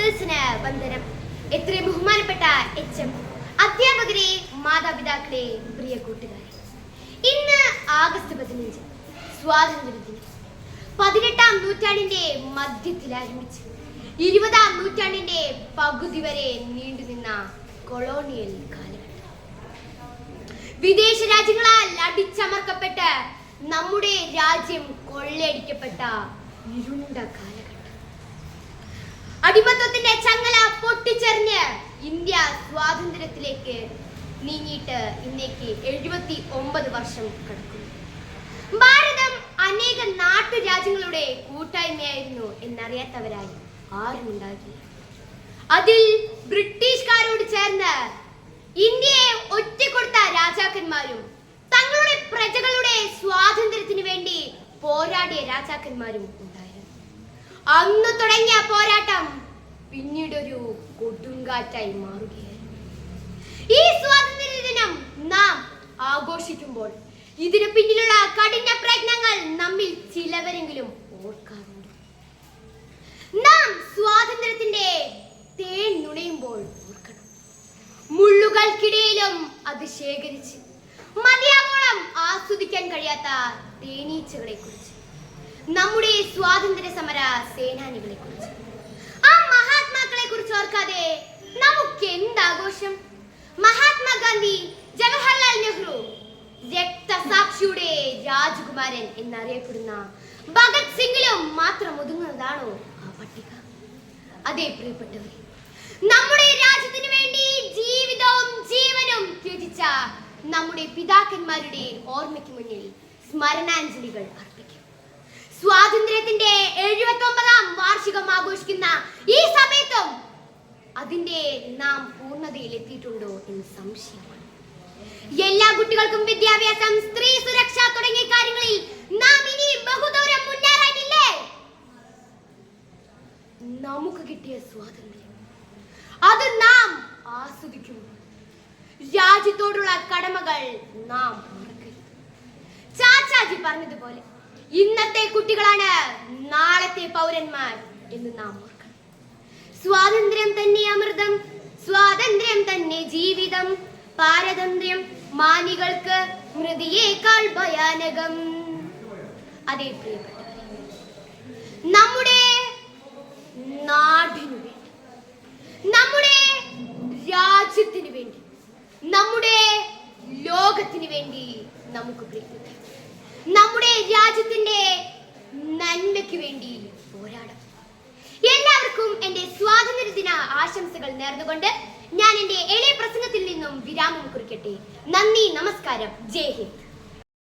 സദസ്സിന് വന്ദനം. എത്ര ബഹുമാനപ്പെട്ട എച്ച്.എം, അധ്യാപകരെ, മാതാപിതാക്കളെ, പ്രിയ കൂട്ടുകാരെ, ഇന്ന് ആഗസ്റ്റ് 15 സ്വാതന്ത്ര്യദിനം. 18-ാം നൂറ്റാണ്ടിന്റെ മധ്യത്തിൽ ആരംഭിച്ച് 20-ാം നൂറ്റാണ്ടിന്റെ പകുതി വരെ നീണ്ടുനിന്ന കൊളോണിയൽ കാലഘട്ടം. വിദേശ രാജ്യങ്ങളാൽ അടിച്ചമർക്കപ്പെട്ട് നമ്മുടെ രാജ്യം കൊള്ളയടിക്കപ്പെട്ട ഇരുണ്ട കാലഘട്ടം. അടിമത്തത്തിന്റെ ചങ്ങല പൊട്ടിച്ചെറിഞ്ഞ് ഇന്ത്യ സ്വാതന്ത്ര്യത്തിലേക്ക് നീങ്ങിയിട്ട് ഇന്നേക്ക് 79 വർഷം കടക്കുന്നു. ഭാരതം അനേക നാട്ടുരാജ്യങ്ങളുടെ കൂട്ടായ്മയായിരുന്നു എന്നറിയാത്തവരായി ആരും ഉണ്ടാകില്ല. അതിൽ ബ്രിട്ടീഷുകാരോട് ചേർന്ന് ഇന്ത്യയെ ഒറ്റക്കൊടുത്ത രാജാക്കന്മാരും തങ്ങളുടെ പ്രജകളുടെ സ്വാതന്ത്ര്യത്തിന് വേണ്ടി പോരാടിയ രാജാക്കന്മാരും ഉണ്ടായിരുന്നു. അന്ന് തുടങ്ങിയ പോരാട്ടം പിന്നീടൊരു കൊടുങ്കാറ്റായി മാറുകയായിരുന്നു. ഈ സ്വാതന്ത്ര്യ ദിനം നാം ആഘോഷിക്കുമ്പോൾ ഇതിനു പിന്നിലുള്ള കഠിന പ്രയത്നങ്ങൾ നമ്മിൽ ചിലവരെങ്കിലും ഓർക്കാറുണ്ട്. നാം സ്വാതന്ത്ര്യത്തിന്റെ തേൻ നുണയുമ്പോൾ ഓർക്കണം, മുള്ളുകൾക്കിടയിലും അത് ശേഖരിച്ച് മതിയാവോളം ആസ്വദിക്കാൻ കഴിയാത്ത തേനീച്ചകളെ കുറിച്ച്, നമ്മുടെ സ്വാതന്ത്ര്യ സമര സേനാനികളെ കുറിച്ച്, ആ മഹാത്മാക്കളെ കുറിച്ച് ഓർക്കാതെ നമുക്ക് എന്താഘോഷം? മഹാത്മാഗാന്ധി, ജവഹർലാൽ നെഹ്റു, രക്തസാക്ഷിയുടെ രാജകുമാരൻ എന്നറിയപ്പെടുന്ന ഭഗത് സിംഗിലും മാത്രം ഒതുങ്ങുന്നതാണോ ആ പട്ടിക? അതേ പ്രിയപ്പെട്ടവരെ, നമ്മുടെ രാജ്യത്തിന് വേണ്ടി ജീവിതവും ജീവനും ത്യജിച്ച നമ്മുടെ പിതാക്കന്മാരുടെ ഓർമ്മയ്ക്ക് മുന്നിൽ സ്മരണാഞ്ജലികൾ അർപ്പിക്കും. സ്വാതന്ത്ര്യത്തിന്റെ 79-ാം വാർഷികം ആഘോഷിക്കുന്ന ഈ സമയത്തും അതിന്റെ നാം പൂർണ്ണതയിൽ എത്തിയിട്ടുണ്ടോ എന്ന് സംശയമാണ്. എല്ലാ കുട്ടികൾക്കും വിദ്യാഭ്യാസം, സ്ത്രീ സുരക്ഷ തുടങ്ങിയ കാര്യങ്ങളിൽ നാം ഇനി ബഹുദൂരം മുന്നേറാനില്ലേ? നമുക്ക് കിട്ടിയ സ്വാതന്ത്ര്യം അത് നാം ആസ്വദിക്കുന്നു. രാജ്യത്തോടുള്ള കടമകൾ നാം മറക്കരുത്. ചാച്ചാജി പറഞ്ഞതുപോലെ ഇന്നത്തെ കുട്ടികളാണ് നാളത്തെ പൗരന്മാർ എന്ന് നാം ഓർക്കണം. സ്വാതന്ത്ര്യം തന്നെ അമൃതം, സ്വാതന്ത്ര്യം തന്നെ ജീവിതം, പാരതന്ത്ര്യം മാനികൾക്ക് മൃതിയേക്കാൾ ഭയാനകം. അതേ പ്രിയപ്പെട്ടവരെ, നമ്മുടെ നാടിനു വേണ്ടി, നമ്മുടെ രാജ്യത്തിന് വേണ്ടി, നമ്മുടെ ലോകത്തിന് വേണ്ടി നമുക്ക് പ്രയത്നിക്കാം. നമ്മുടെ രാജ്യത്തിന്റെ നന്മയ്ക്ക് വേണ്ടി പോരാടാം. എല്ലാവർക്കും എന്റെ സ്വാതന്ത്ര്യദിന ആശംസകൾ നേർന്നുകൊണ്ട് ഞാൻ എന്റെ എളിയ പ്രസംഗത്തിൽ നിന്നും വിരാമം കുറിക്കട്ടെ. നന്ദി, നമസ്കാരം, ജയ് ഹിന്ദ്.